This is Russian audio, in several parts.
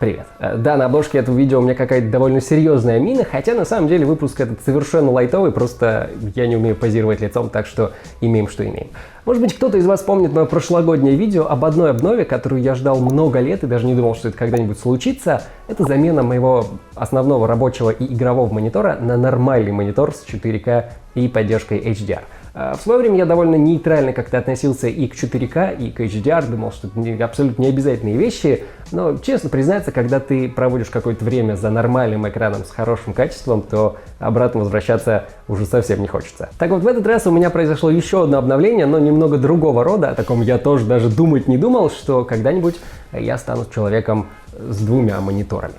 Привет. Да, на обложке этого видео у меня какая-то довольно серьезная мина, хотя на самом деле выпуск этот совершенно лайтовый, просто я не умею позировать лицом, так что имеем, что имеем. Может быть, кто-то из вас помнит мое прошлогоднее видео об одной обнове, которую я ждал много лет и даже не думал, что это когда-нибудь случится. Это замена моего основного рабочего и игрового монитора на нормальный монитор с 4К и поддержкой HDR. В свое время я довольно нейтрально как-то относился и к 4К, и к HDR, думал, что это абсолютно необязательные вещи, но, честно признаться, когда ты проводишь какое-то время за нормальным экраном с хорошим качеством, то обратно возвращаться уже совсем не хочется. Так вот, в этот раз у меня произошло еще одно обновление, но немного другого рода, о таком я тоже даже думать не думал, что когда-нибудь я стану человеком с двумя мониторами.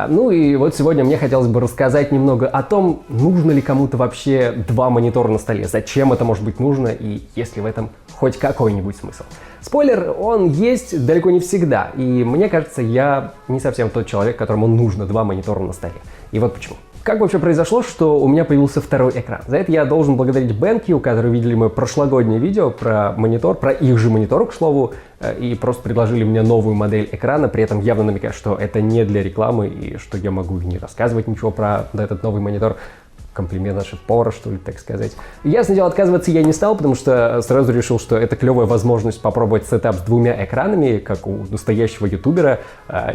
Ну и вот сегодня мне хотелось бы рассказать немного о том, нужно ли кому-то вообще два монитора на столе, зачем это может быть нужно и есть ли в этом хоть какой-нибудь смысл. Спойлер, он есть далеко не всегда, и мне кажется, я не совсем тот человек, которому нужно два монитора на столе. И вот почему. Как вообще произошло, что у меня появился второй экран? За это я должен благодарить BenQ, которые видели мое прошлогоднее видео про монитор, про их же монитор, к слову, и просто предложили мне новую модель экрана, при этом явно намекая, что это не для рекламы и что я могу не рассказывать ничего про этот новый монитор. Комплимент от шеф-повара, что ли, так сказать. Ясно дело, отказываться я не стал, потому что сразу решил, что это клевая возможность попробовать сетап с двумя экранами, как у настоящего ютубера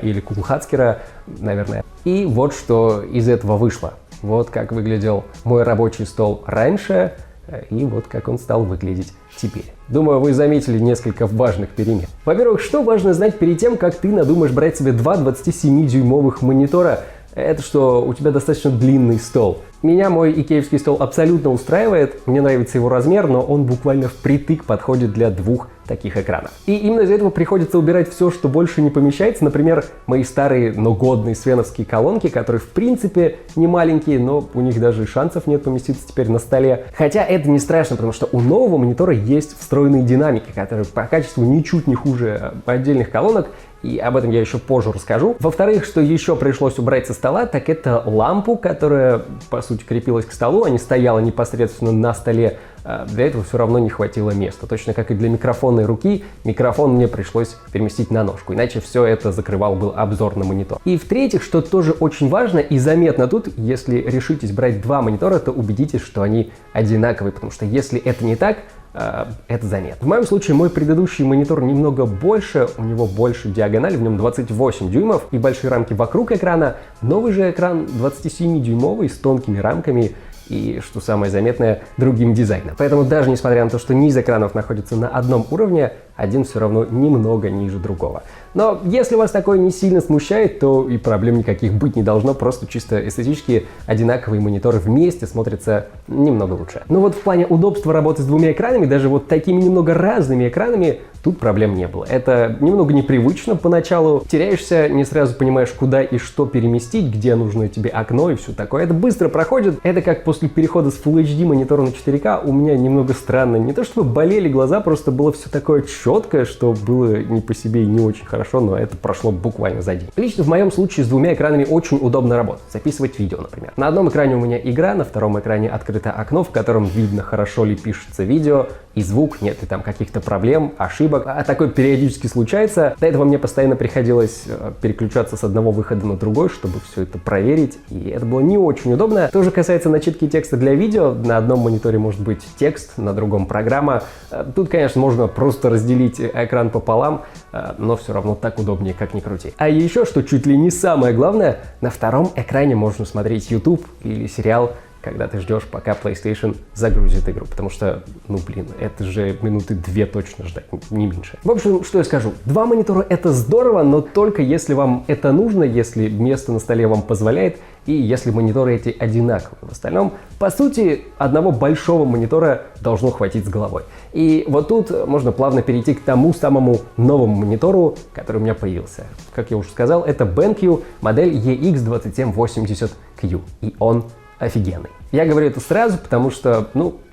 или кулхацкера, наверное. И вот что из этого вышло. Вот как выглядел мой рабочий стол раньше, и вот как он стал выглядеть теперь. Думаю, вы заметили несколько важных перемен. Во-первых, что важно знать перед тем, как ты надумаешь брать себе два 27-дюймовых монитора, это что у тебя достаточно длинный стол. Меня мой икеевский стол абсолютно устраивает, мне нравится его размер, но он буквально впритык подходит для двух таких экранов. И именно из-за этого приходится убирать все, что больше не помещается. Например, мои старые, но годные свеновские колонки, которые в принципе не маленькие, но у них даже шансов нет поместиться теперь на столе. Хотя это не страшно, потому что у нового монитора есть встроенные динамики, которые по качеству ничуть не хуже отдельных колонок. И об этом я еще позже расскажу. Во-вторых, что еще пришлось убрать со стола, так это лампу, которая, по сути, крепилась к столу, а не стояла непосредственно на столе. Для этого все равно не хватило места. Точно как и для микрофонной руки, микрофон мне пришлось переместить на ножку, иначе все это закрывал был обзор на монитор. И в-третьих, что тоже очень важно и заметно тут, если решитесь брать два монитора, то убедитесь, что они одинаковые, потому что если это не так, это заметно. В моем случае мой предыдущий монитор немного больше, у него больше диагональ, в нем 28 дюймов и большие рамки вокруг экрана. Новый же экран 27-дюймовый с тонкими рамками и, что самое заметное, другим дизайном. Поэтому даже несмотря на то, что низ экранов находится на одном уровне, один все равно немного ниже другого. Но если вас такое не сильно смущает, то и проблем никаких быть не должно, просто чисто эстетически одинаковые мониторы вместе смотрятся немного лучше. Но вот в плане удобства работы с двумя экранами, даже вот такими немного разными экранами, тут проблем не было. Это немного непривычно поначалу, теряешься, не сразу понимаешь, куда и что переместить, где нужно тебе окно и все такое. Это быстро проходит, это как после перехода с Full HD монитора на 4К у меня немного странно. Не то чтобы болели глаза, просто было все такое четкое, что было не по себе и не очень хорошо, но это прошло буквально за день. Лично в моем случае с двумя экранами очень удобно работать, записывать видео, например. На одном экране у меня игра, на втором экране открыто окно, в котором видно, хорошо ли пишется видео и звук, нет ли там каких-то проблем, ошибок. А такое периодически случается. До этого мне постоянно приходилось переключаться с одного выхода на другой, чтобы все это проверить, и это было не очень удобно. То же касается начитки текста для видео. На одном мониторе может быть текст, на другом программа. Тут, конечно, можно просто разделить экран пополам, но все равно так удобнее, как ни крути. А еще, что чуть ли не самое главное, на втором экране можно смотреть YouTube или сериал, когда ты ждешь, пока PlayStation загрузит игру. Потому что, это же минуты 2 точно ждать, не меньше. В общем, что я скажу. Два монитора — это здорово, но только если вам это нужно, если место на столе вам позволяет, и если мониторы эти одинаковые. В остальном, по сути, одного большого монитора должно хватить с головой. И вот тут можно плавно перейти к тому самому новому монитору, который у меня появился. Как я уже сказал, это BenQ модель EX2780Q. И он офигенный. Я говорю это сразу, потому что,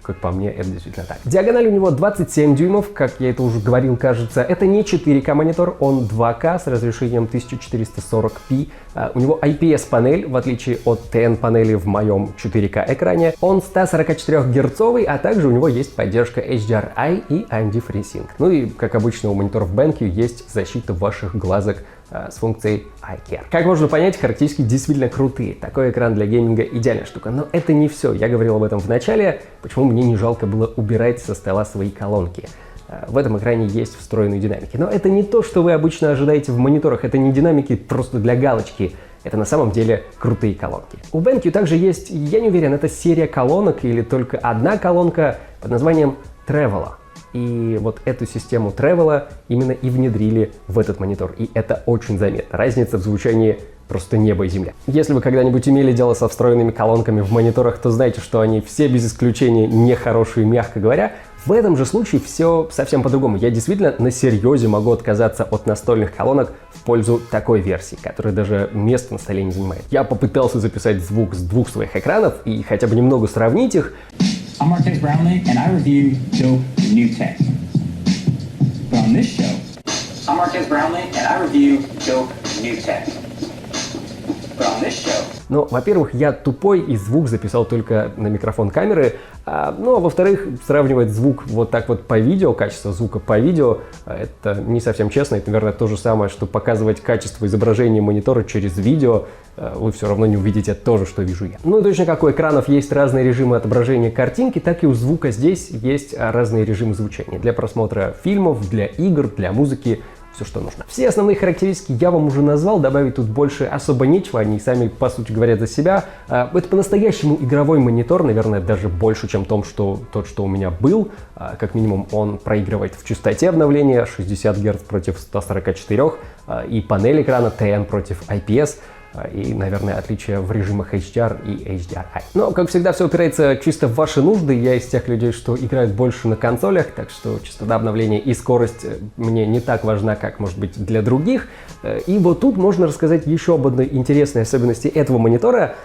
как по мне, это действительно так. Диагональ у него 27 дюймов, как я это уже говорил, кажется. Это не 4К монитор, он 2К с разрешением 1440p. У него IPS-панель, в отличие от TN-панели в моем 4К экране. Он 144 герцовый, а также у него есть поддержка HDRI и AMD FreeSync. Ну и, как обычно, у мониторов BenQ есть защита ваших глазок с функцией Eye Care. Как можно понять, характеристики действительно крутые. Такой экран для гейминга идеальная штука. Но это не все. Я говорил об этом в начале, почему мне не жалко было убирать со стола свои колонки. В этом экране есть встроенные динамики. Но это не то, что вы обычно ожидаете в мониторах. Это не динамики просто для галочки. Это на самом деле крутые колонки. У BenQ также есть, я не уверен, это серия колонок или только одна колонка под названием Traveler. И вот эту систему Traveler именно и внедрили в этот монитор. И это очень заметно. Разница в звучании просто небо и земля. Если вы когда-нибудь имели дело со встроенными колонками в мониторах, то знаете, что они все без исключения нехорошие, мягко говоря. В этом же случае все совсем по-другому. Я действительно на серьезе могу отказаться от настольных колонок в пользу такой версии, которая даже места на столе не занимает. Я попытался записать звук с двух своих экранов и хотя бы немного сравнить их. I'm Marques Brownlee, and I review dope new tech. But on this show, I'm Marques Brownlee, and I review dope new tech. But on this show. Ну, во-первых, я тупой и звук записал только на микрофон камеры. Ну, а во-вторых, сравнивать звук вот так вот по видео, качество звука по видео, это не совсем честно. Это, наверное, то же самое, что показывать качество изображения монитора через видео. Вы все равно не увидите то же, что вижу я. Ну и точно как у экранов есть разные режимы отображения картинки, так и у звука здесь есть разные режимы звучания. Для просмотра фильмов, для игр, для музыки. Все, что нужно. Все основные характеристики я вам уже назвал, добавить тут больше особо нечего, они сами, по сути, говорят за себя. Это по-настоящему игровой монитор, наверное, даже больше, чем тот, что у меня был. Как минимум, он проигрывает в частоте обновления 60 Гц против 144, и панель экрана TN против IPS. И, наверное, отличия в режимах HDR и HDRI. Но, как всегда, все упирается чисто в ваши нужды. Я из тех людей, что играют больше на консолях, так что частота обновления и скорость мне не так важна, как, может быть, для других. И вот тут можно рассказать еще об одной интересной особенности этого монитора,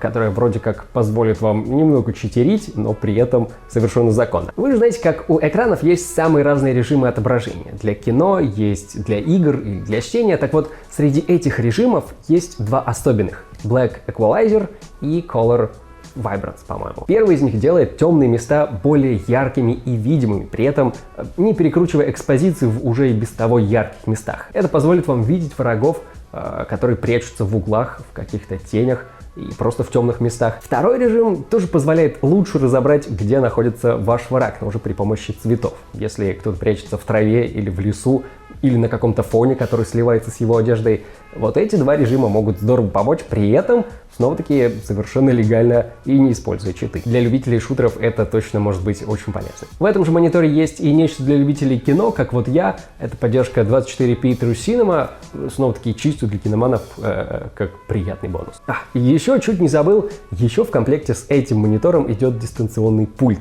которая вроде как позволит вам немного читерить, но при этом совершенно законно. Вы же знаете, как у экранов есть самые разные режимы отображения. Для кино, есть для игр и для чтения. Так вот, среди этих режимов есть два особенных. Black Equalizer и Color Vibrance, по-моему. Первый из них делает темные места более яркими и видимыми, при этом не перекручивая экспозицию в уже и без того ярких местах. Это позволит вам видеть врагов, которые прячутся в углах, в каких-то тенях, и просто в темных местах. Второй режим тоже позволяет лучше разобрать, где находится ваш враг, но уже при помощи цветов. Если кто-то прячется в траве или в лесу, или на каком-то фоне, который сливается с его одеждой, вот эти два режима могут здорово помочь, при этом снова-таки совершенно легально и не используя читы. Для любителей шутеров это точно может быть очень полезно. В этом же мониторе есть и нечто для любителей кино, как вот я. Это поддержка 24p True Cinema, снова-таки чисто для киноманов, как приятный бонус. И еще чуть не забыл, еще в комплекте с этим монитором идет дистанционный пульт.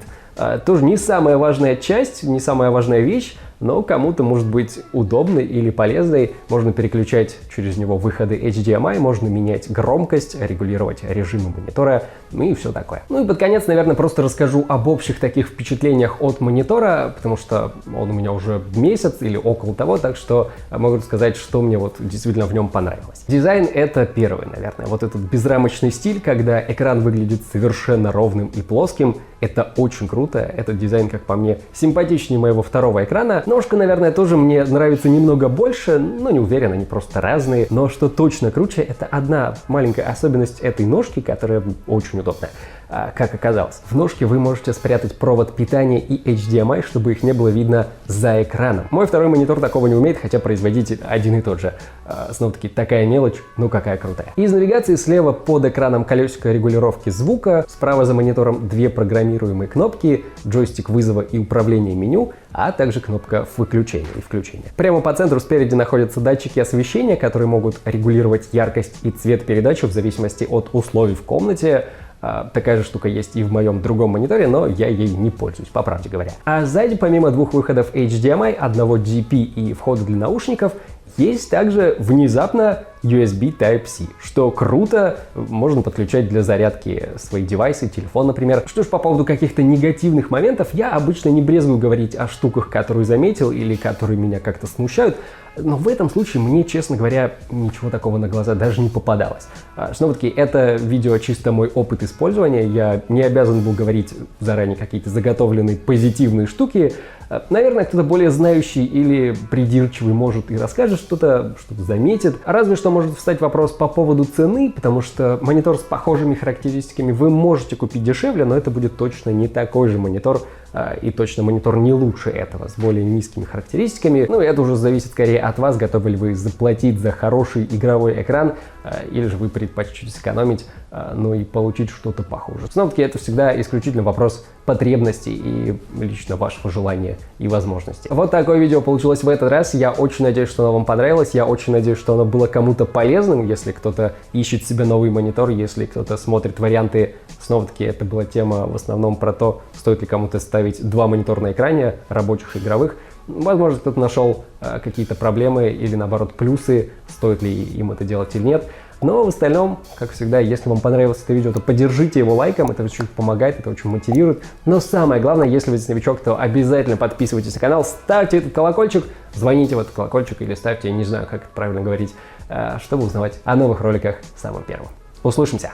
Тоже не самая важная часть, не самая важная вещь, но кому-то может быть удобной или полезной. Можно переключать через него выходы HDMI, можно менять громкость, регулировать режимы монитора, ну и все такое. Ну и под конец, наверное, просто расскажу об общих таких впечатлениях от монитора, потому что он у меня уже месяц или около того, так что могу сказать, что мне вот действительно в нем понравилось. Дизайн — это первый, наверное. Вот этот безрамочный стиль, когда экран выглядит совершенно ровным и плоским, это очень круто. Этот дизайн, как по мне, симпатичнее моего второго экрана. Ножка, наверное, тоже мне нравится немного больше, но не уверен, они просто разные. Но что точно круче, это одна маленькая особенность этой ножки, которая очень удобная. Как оказалось, в ножке вы можете спрятать провод питания и HDMI, чтобы их не было видно за экраном. Мой второй монитор такого не умеет, хотя производитель один и тот же. Снова-таки такая мелочь, ну какая крутая. Из навигации слева под экраном колесико регулировки звука, справа за монитором две программируемые кнопки, джойстик вызова и управления меню, а также кнопка выключения и включения. Прямо по центру спереди находятся датчики освещения, которые могут регулировать яркость и цвет передачи в зависимости от условий в комнате. Такая же штука есть и в моем другом мониторе, но я ей не пользуюсь, по правде говоря. А сзади, помимо двух выходов HDMI, одного DP и входа для наушников, Есть также внезапно USB Type-C, что круто, можно подключать для зарядки свои девайсы, телефон, например. Что ж, по поводу каких-то негативных моментов, я обычно не брезгую говорить о штуках, которые заметил или которые меня как-то смущают, но в этом случае мне, честно говоря, ничего такого на глаза даже не попадалось. Снова-таки, это видео чисто мой опыт использования, я не обязан был говорить заранее какие-то заготовленные позитивные штуки. Наверное, кто-то более знающий или придирчивый может и расскажет что-то заметит. Разве что может встать вопрос по поводу цены, потому что монитор с похожими характеристиками вы можете купить дешевле, но это будет точно не такой же монитор, и точно монитор не лучше этого, с более низкими характеристиками. Ну, это уже зависит скорее от вас, готовы ли вы заплатить за хороший игровой экран, или же вы предпочтете сэкономить, ну и получить что-то похуже. Снова-таки, это всегда исключительно вопрос потребностей и лично вашего желания и возможностей. Вот такое видео получилось в этот раз. Я очень надеюсь, что оно вам понравилось. Я очень надеюсь, что оно было кому-то полезным, если кто-то ищет себе новый монитор, если кто-то смотрит варианты. Снова-таки, это была тема в основном про то, стоит ли кому-то ставить два монитора на экране, рабочих и игровых. Возможно, кто-то нашел какие-то проблемы или, наоборот, плюсы, стоит ли им это делать или нет. Но в остальном, как всегда, если вам понравилось это видео, то поддержите его лайком, это очень помогает, это очень мотивирует. Но самое главное, если вы здесь новичок, то обязательно подписывайтесь на канал, ставьте этот колокольчик, звоните в этот колокольчик или ставьте, я не знаю, как это правильно говорить, чтобы узнавать о новых роликах самым первым. Услышимся!